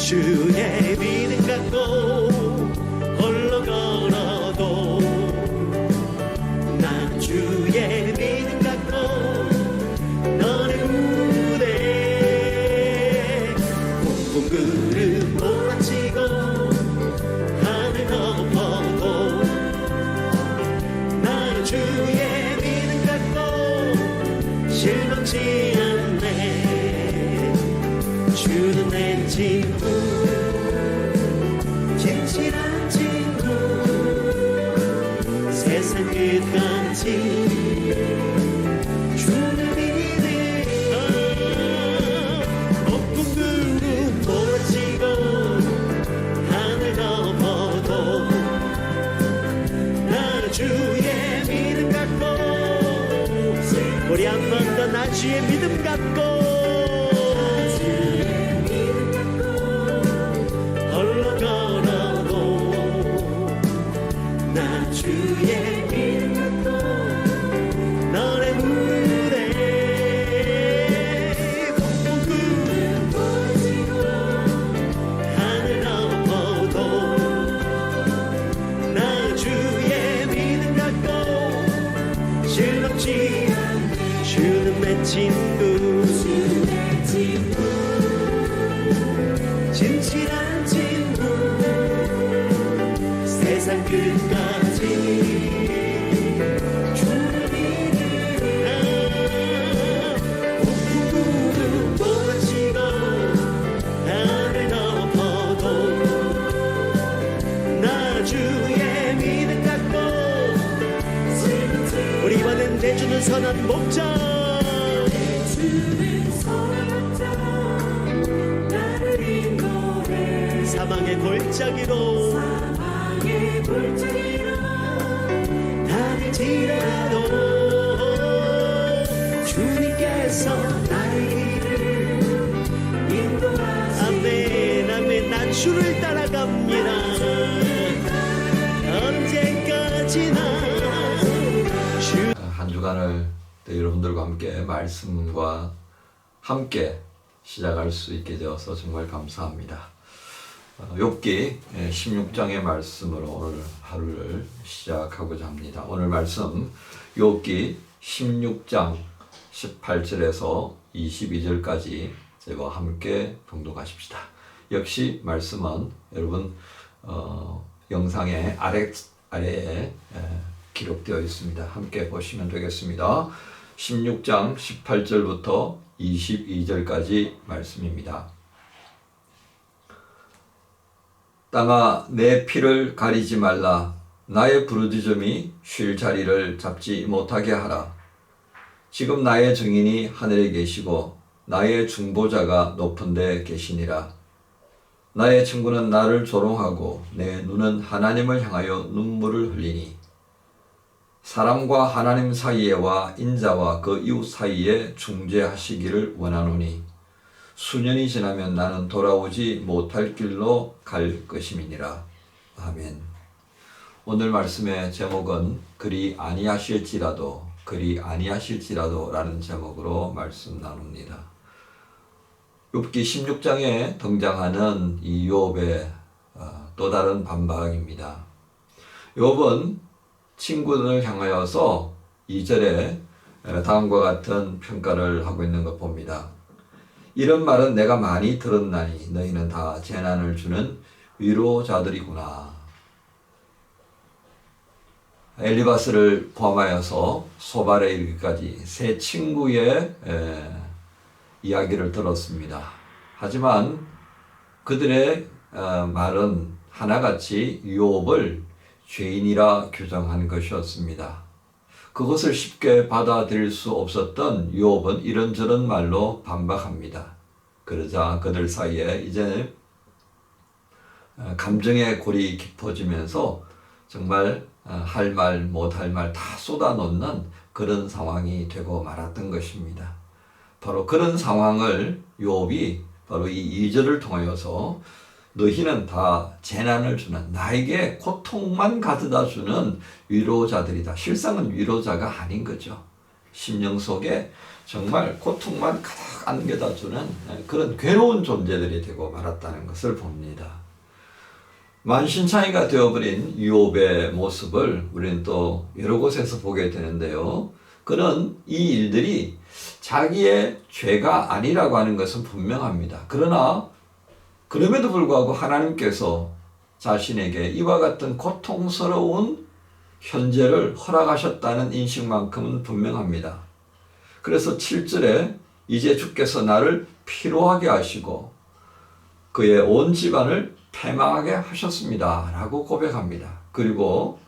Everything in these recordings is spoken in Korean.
주의 믿음 갖고 홀로 걸어도 나 주의 믿음 갖고 너를 우대 붕붕 그름 몰아치고 하늘 덮어도 나는 주의 믿음 갖고 실망치 않네. 주는 내 친구 진실한 친구 세상 끝까지 주를 믿으라. 높은 구름 몰아치고 하늘 덮어도 나는 주의 믿음 갖고 우리 한 번 더 나 주의 믿음 갖고 홀로 걸어도 나 주의 믿음 갖고 너를 부르네. 붕붕 구름 몰아치고 하늘 덮어도 나 주의 믿음 갖고 실망치 않네. 주는 내 친구 진실한 친구 세상 끝까지 주를 믿으라. 붕붕 구름 몰아치고 하늘 덮어도 나 주의 믿음 갖고 우리 이번엔 내주는 선한 목자 사망의 골짜기로 다닐지라도 주님께서 나의 길을 인도하시네. 아멘 아멘. 난 주를 따라갑니다. 언제까지나 한 주간을 여러분들과 함께 말씀과 함께 시작할 수 있게 되어서 정말 감사합니다. 욥기 16장의 말씀으로 오늘 하루를 시작하고자 합니다. 오늘 말씀 욥기 16장 18절에서 22절까지 저와 함께 봉독하십시다. 역시 말씀은 여러분 영상의 아래에 기록되어 있습니다. 함께 보시면 되겠습니다. 16장 18절부터 22절까지 말씀입니다. 땅아 내 피를 가리지 말라. 나의 부르짖음이 쉴 자리를 잡지 못하게 하라. 지금 나의 증인이 하늘에 계시고 나의 중보자가 높은 데 계시니라. 나의 친구는 나를 조롱하고 내 눈은 하나님을 향하여 눈물을 흘리니 사람과 하나님 사이에와 인자와 그 이웃 사이에 중재하시기를 원하노니 수년이 지나면 나는 돌아오지 못할 길로 갈 것임이니라. 아멘. 오늘 말씀의 제목은 그리 아니하실지라도 라는 제목으로 말씀 나눕니다. 욥기 16장에 등장하는 이 욥의 또 다른 반박입니다. 욥은 친구들을 향하여서 2절에 다음과 같은 평가를 하고 있는 것 봅니다. 이런 말은 내가 많이 들었나니 너희는 다 재난을 주는 위로자들이구나. 엘리바스를 포함하여서 소발에 이르기까지 세 친구의 이야기를 들었습니다. 하지만 그들의 말은 하나같이 욥을 죄인이라 규정한 것이었습니다. 그것을 쉽게 받아들일 수 없었던 욥은 이런저런 말로 반박합니다. 그러자 그들 사이에 이제 감정의 골이 깊어지면서 정말 할 말 못할 말 다 쏟아놓는 그런 상황이 되고 말았던 것입니다. 바로 그런 상황을 욥이 바로 이 2절을 통하여서 너희는 다 재난을 주는, 나에게 고통만 가져다 주는 위로자들이다. 실상은 위로자가 아닌 거죠. 심령 속에 정말 고통만 가득 안겨다 주는 그런 괴로운 존재들이 되고 말았다는 것을 봅니다. 만신창이가 되어버린 욥의 모습을 우리는 또 여러 곳에서 보게 되는데요. 그는 이 일들이 자기의 죄가 아니라고 하는 것은 분명합니다. 그러나 그럼에도 불구하고 하나님께서 자신에게 이와 같은 고통스러운 현재를 허락하셨다는 인식만큼은 분명합니다. 그래서 7절에 이제 주께서 나를 피로하게 하시고 그의 온 집안을 패망하게 하셨습니다 라고 고백합니다. 그리고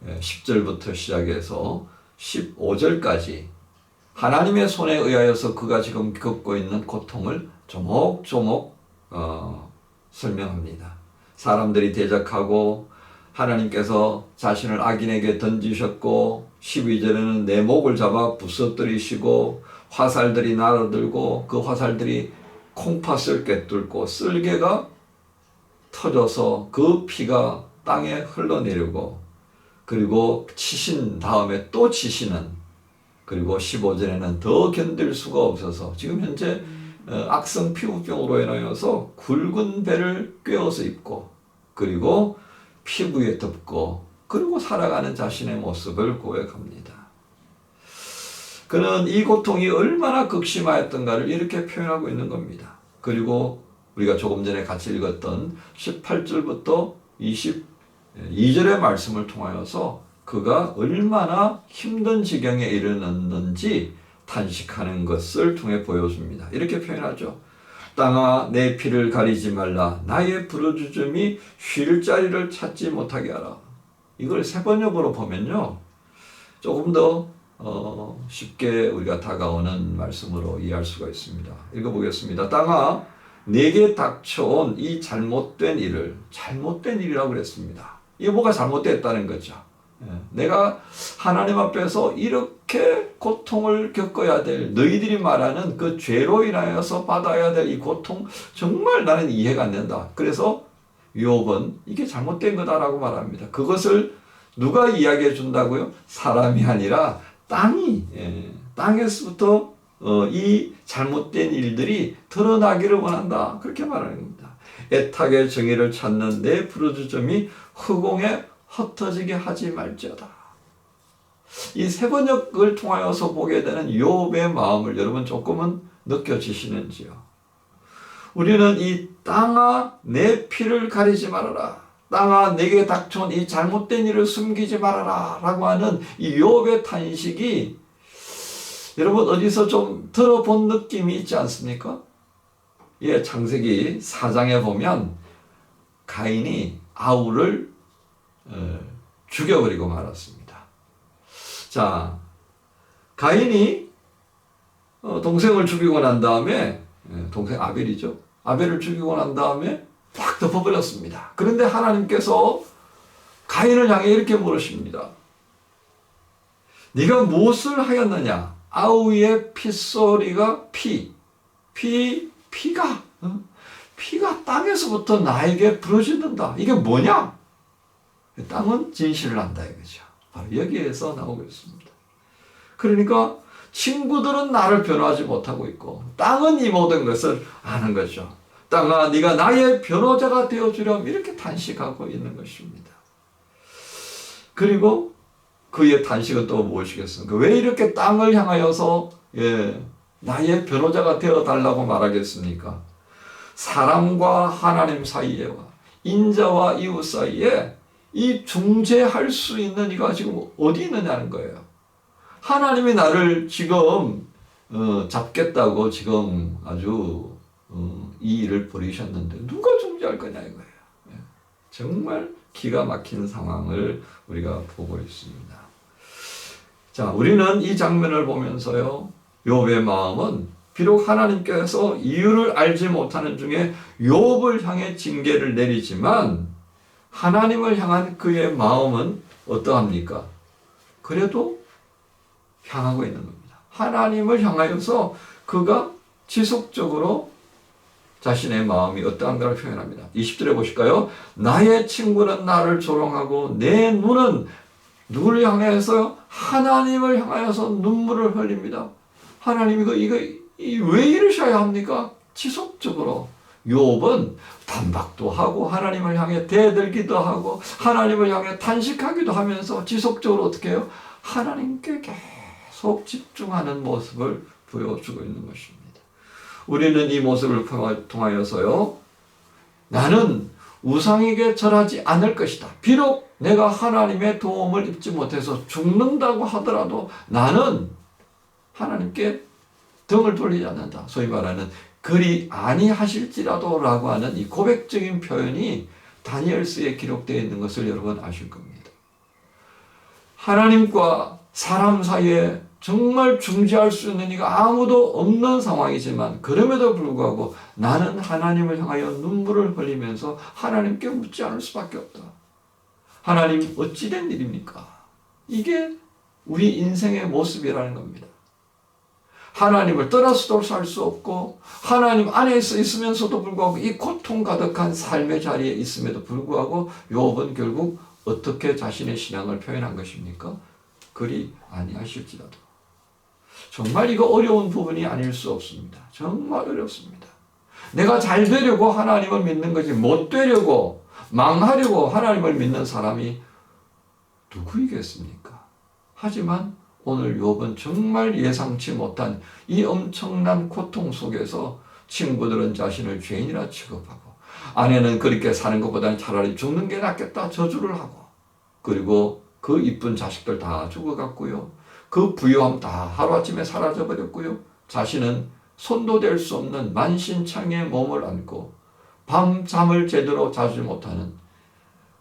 10절부터 시작해서 15절까지 하나님의 손에 의하여서 그가 지금 겪고 있는 고통을 조목조목 설명합니다. 사람들이 대적하고 하나님께서 자신을 악인에게 던지셨고 12절에는 내 목을 잡아 부서뜨리시고 화살들이 날아들고 그 화살들이 콩팥을 꿰뚫고 쓸개가 터져서 그 피가 땅에 흘러내리고 그리고 치신 다음에 또 치시는 그리고 15절에는 더 견딜 수가 없어서 지금 현재 악성 피부병으로 인하여서 굵은 배를 꿰어서 입고 그리고 피부에 덮고 그리고 살아가는 자신의 모습을 고백합니다. 그는 이 고통이 얼마나 극심하였던가를 이렇게 표현하고 있는 겁니다. 그리고 우리가 조금 전에 같이 읽었던 18절부터 22절의 말씀을 통하여서 그가 얼마나 힘든 지경에 이르렀는지 탄식하는 것을 통해 보여줍니다. 이렇게 표현하죠. 땅아 내 피를 가리지 말라 나의 부르짖음이 쉴 자리를 찾지 못하게 하라. 이걸 세번역으로 보면요 조금 더 쉽게 우리가 다가오는 말씀으로 이해할 수가 있습니다. 읽어보겠습니다. 땅아 내게 닥쳐온 이 잘못된 일을 잘못된 일이라고 그랬습니다. 이게 뭐가 잘못됐다는 거죠. 내가 하나님 앞에서 이렇게 고통을 겪어야 될 너희들이 말하는 그 죄로 인하여서 받아야 될 이 고통 정말 나는 이해가 안 된다. 그래서 욥은 이게 잘못된 거다라고 말합니다. 그것을 누가 이야기해 준다고요? 사람이 아니라 땅이 땅에서부터 이 잘못된 일들이 드러나기를 원한다. 그렇게 말하는 겁니다. 애타게 정의를 찾는 내 부르짖음이 허공에 흩어지게 하지 말지어다. 이 세번역을 통하여서 보게 되는 욥의 마음을 여러분 조금은 느껴지시는지요? 우리는 이 땅아 내 피를 가리지 말아라. 땅아 내게 닥쳐온 이 잘못된 일을 숨기지 말아라 라고 하는 이 욥의 탄식이 여러분 어디서 좀 들어본 느낌이 있지 않습니까? 예, 창세기 4장에 보면 가인이 아우를 죽여버리고 말았습니다. 자, 가인이 동생을 죽이고 난 다음에 동생 아벨이죠. 아벨을 죽이고 난 다음에 확 덮어버렸습니다. 그런데 하나님께서 가인을 향해 이렇게 물으십니다. 네가 무엇을 하였느냐? 아우의 핏소리가 피가 땅에서부터 나에게 부러진다. 이게 뭐냐? 땅은 진실을 한다 이거죠. 바로 여기에서 나오고 있습니다. 그러니까 친구들은 나를 변호하지 못하고 있고 땅은 이 모든 것을 아는 거죠. 땅아 네가 나의 변호자가 되어주렴 이렇게 탄식하고 있는 것입니다. 그리고 그의 탄식은 또 무엇이겠습니까? 왜 이렇게 땅을 향하여서 나의 변호자가 되어달라고 말하겠습니까? 사람과 하나님 사이에와 인자와 이웃 사이에 이 중재할 수 있는 이가 지금 어디 있느냐는 거예요. 하나님이 나를 지금 잡겠다고 지금 아주 이 일을 벌이셨는데 누가 중재할 거냐 이거예요. 정말 기가 막힌 상황을 우리가 보고 있습니다. 자, 우리는 이 장면을 보면서요, 욥의 마음은 비록 하나님께서 이유를 알지 못하는 중에 욥을 향해 징계를 내리지만 하나님을 향한 그의 마음은 어떠합니까? 그래도 향하고 있는 겁니다. 하나님을 향하여서 그가 지속적으로 자신의 마음이 어떠한가를 표현합니다. 20절에 보실까요? 나의 친구는 나를 조롱하고 내 눈은 누구를 향해서? 하나님을 향하여서 눈물을 흘립니다. 하나님 이거 왜 이러셔야 합니까? 지속적으로. 욥은 반박도 하고 하나님을 향해 대들기도 하고 하나님을 향해 탄식하기도 하면서 지속적으로 어떻게 해요? 하나님께 계속 집중하는 모습을 보여주고 있는 것입니다. 우리는 이 모습을 통하여서요, 나는 우상에게 절하지 않을 것이다. 비록 내가 하나님의 도움을 입지 못해서 죽는다고 하더라도 나는 하나님께 등을 돌리지 않는다. 소위 말하는 그리 아니하실지라도 라고 하는 이 고백적인 표현이 다니엘서에 기록되어 있는 것을 여러분 아실 겁니다. 하나님과 사람 사이에 정말 중재할 수 있는 이가 아무도 없는 상황이지만 그럼에도 불구하고 나는 하나님을 향하여 눈물을 흘리면서 하나님께 묻지 않을 수밖에 없다. 하나님 어찌된 일입니까? 이게 우리 인생의 모습이라는 겁니다. 하나님을 떠나서도 살 수 없고 하나님 안에서 있으면서도 불구하고 이 고통 가득한 삶의 자리에 있음에도 불구하고 욥은 결국 어떻게 자신의 신앙을 표현한 것입니까? 그리 아니하실지라도. 정말 이거 어려운 부분이 아닐 수 없습니다. 정말 어렵습니다. 내가 잘 되려고 하나님을 믿는 거지 못 되려고 망하려고 하나님을 믿는 사람이 누구이겠습니까? 하지만 오늘 욥은 정말 예상치 못한 이 엄청난 고통 속에서 친구들은 자신을 죄인이라 취급하고 아내는 그렇게 사는 것보다는 차라리 죽는 게 낫겠다 저주를 하고 그리고 그 이쁜 자식들 다 죽어갔고요. 그 부유함 다 하루아침에 사라져버렸고요. 자신은 손도 댈 수 없는 만신창의 몸을 안고 밤잠을 제대로 자지 못하는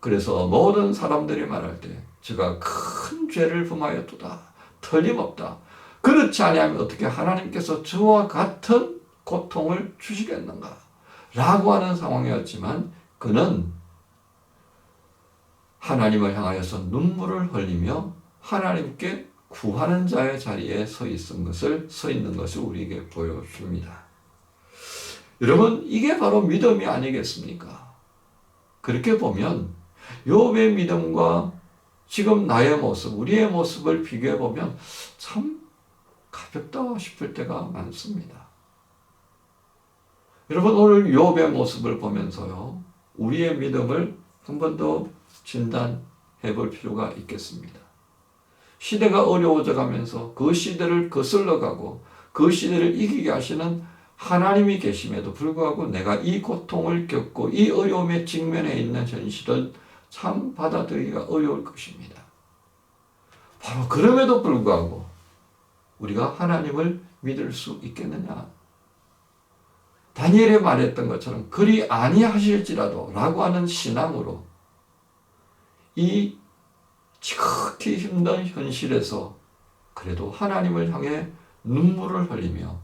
그래서 모든 사람들이 말할 때 저가 큰 죄를 범하였도다. 틀림없다. 그렇지 아니하면 어떻게 하나님께서 저와 같은 고통을 주시겠는가? 라고 하는 상황이었지만 그는 하나님을 향하여서 눈물을 흘리며 하나님께 구하는 자의 자리에 서 있는 것을 우리에게 보여줍니다. 여러분, 이게 바로 믿음이 아니겠습니까? 그렇게 보면 욥의 믿음과 지금 나의 모습, 우리의 모습을 비교해 보면 참 가볍다 싶을 때가 많습니다. 여러분, 오늘 욥의 모습을 보면서요, 우리의 믿음을 한 번 더 진단해 볼 필요가 있겠습니다. 시대가 어려워져 가면서 그 시대를 거슬러 가고 그 시대를 이기게 하시는 하나님이 계심에도 불구하고 내가 이 고통을 겪고 이 어려움에 직면해 있는 현실은 참 받아들이기가 어려울 것입니다. 바로 그럼에도 불구하고 우리가 하나님을 믿을 수 있겠느냐? 다니엘이 말했던 것처럼 그리 아니하실지라도 라고 하는 신앙으로 이 지극히 힘든 현실에서 그래도 하나님을 향해 눈물을 흘리며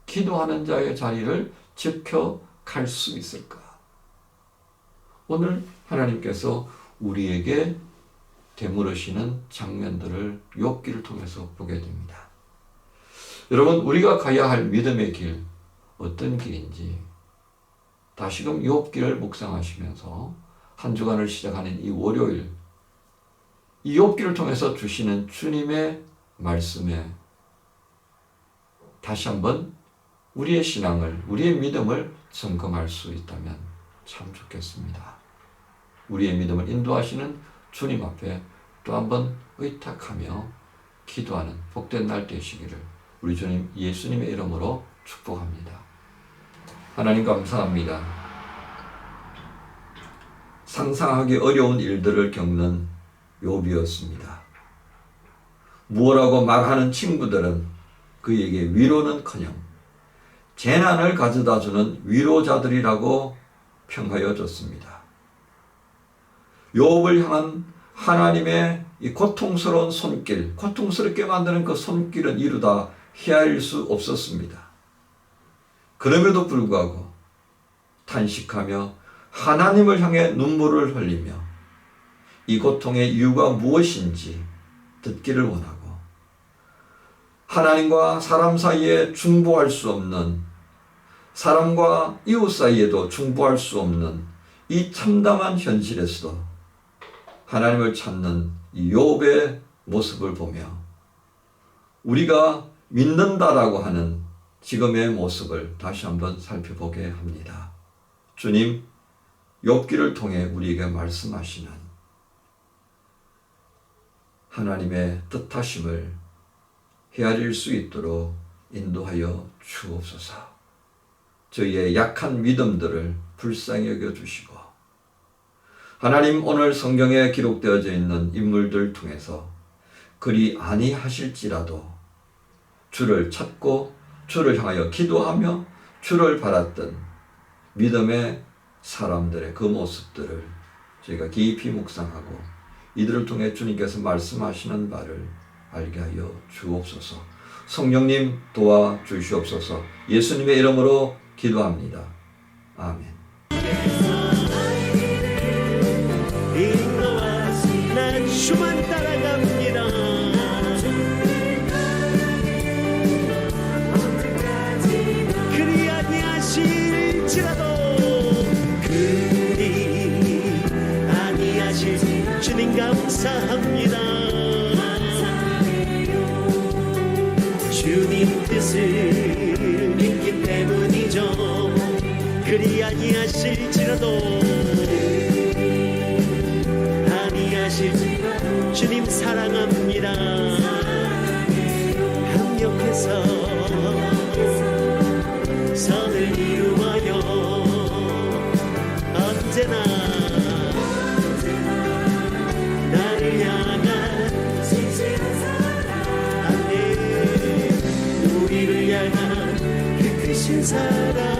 기도하는 자의 자리를 지켜갈 수 있을까? 오늘 하나님께서 우리에게 되물으시는 장면들을 욥기를 통해서 보게 됩니다. 여러분, 우리가 가야 할 믿음의 길, 어떤 길인지 다시금 욥기를 묵상하시면서 한 주간을 시작하는 이 월요일, 이 욥기를 통해서 주시는 주님의 말씀에 다시 한번 우리의 신앙을, 우리의 믿음을 점검할 수 있다면 참 좋겠습니다. 우리의 믿음을 인도하시는 주님 앞에 또 한번 의탁하며 기도하는 복된 날 되시기를 우리 주님 예수님의 이름으로 축복합니다. 하나님 감사합니다. 상상하기 어려운 일들을 겪는 욥이었습니다. 무엇라고 말하는 친구들은 그에게 위로는커녕 재난을 가져다주는 위로자들이라고 평하여 줬습니다. 욥을 향한 하나님의 이 고통스러운 손길, 고통스럽게 만드는 그 손길은 이루다 헤아릴 수 없었습니다. 그럼에도 불구하고 탄식하며 하나님을 향해 눈물을 흘리며 이 고통의 이유가 무엇인지 듣기를 원하고 하나님과 사람 사이에 중보할 수 없는, 사람과 이웃 사이에도 중보할 수 없는 이 참담한 현실에서도 하나님을 찾는 이 욥의 모습을 보며 우리가 믿는다라고 하는 지금의 모습을 다시 한번 살펴보게 합니다. 주님, 욥기를 통해 우리에게 말씀하시는 하나님의 뜻하심을 헤아릴 수 있도록 인도하여 주옵소서. 저희의 약한 믿음들을 불쌍히 여겨주시고 하나님, 오늘 성경에 기록되어져 있는 인물들 통해서 그리 아니하실지라도 주를 찾고 주를 향하여 기도하며 주를 바랐던 믿음의 사람들의 그 모습들을 저희가 깊이 묵상하고 이들을 통해 주님께서 말씀하시는 바를 알게 하여 주옵소서. 성령님 도와주시옵소서. 예수님의 이름으로 기도합니다. 아멘. 인도와 난 주만 따라갑니다. 그리 아니하실지라도 그리 아니하실 주님 감사합니다. 주님 뜻을 믿기 때문이죠. 그리 아니하실지라도 주님 사랑합니다. 합력해서 선을 이루어요. 언제나 나를 향한 아멘. 우리를 향한 그 크신 사랑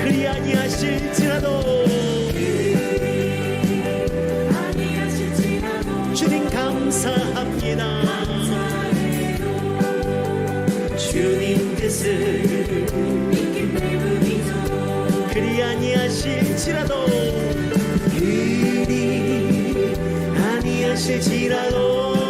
그리 아니하실지라도 주님 감사합니다. 주님 뜻을 그리 아니하실지라도 그리 아니하실지라도